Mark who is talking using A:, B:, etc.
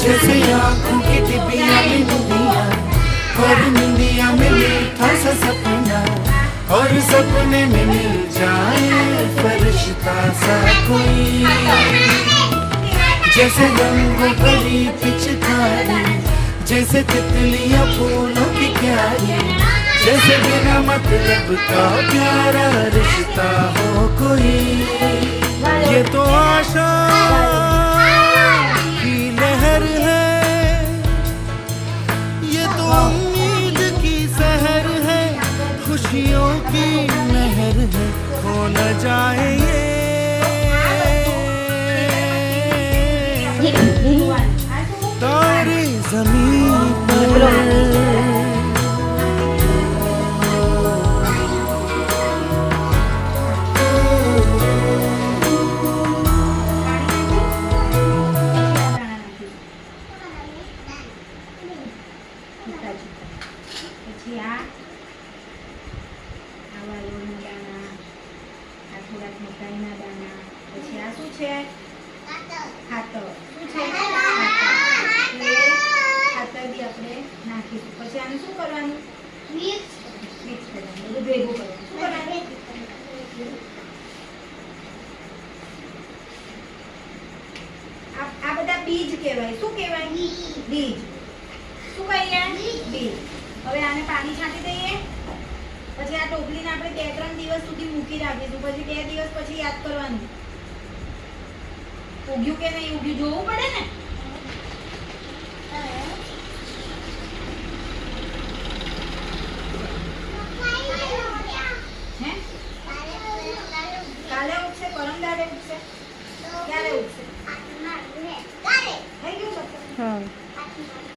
A: जैसे आँखों की डिबिया में निंदिया और निंदिया में मीठा सा सपना और सपने में मिल जाए फरिश्ता सा कोई जैसे रंगों भरी पिचकारी जैसे तितलियां फूलों की क्यारी जैसे बिना मतलब का प्यारा रिश्ता हो कोई ये तो आशा की लहर है ये तो उम्मीद की सहर है खुशियों की लहर है खो न जाए ये तारे जमीन पर
B: પછી આ આવા લોટના દાણા આ થોડાક મકાઈના દાણા પછી આ શું છે ખાતર શું છે ખાતર બી આપણે નાખીશું પછી આને શું કરવાનું મિક્સ કરવાનું બધું ભેગું કરવાનું શું કરવાનું આ બધા બીજ કહેવાય શું કહેવાય બીજ શું કહીએ બીજ હવે આને પાણી છાંટી દઈએ પછી આ ટોપલીને આપણે 2-3 દિવસ સુધી મૂકી રાખીશું પછી 2 દિવસ પછી યાદ કરવાનું ઉગ્યું કે નહીં ઉગ્યું જોવું પડે ને કાલે ઉગશે પરમ દાડે ઉગશે ક્યારે ઉગશે થઈ ગયું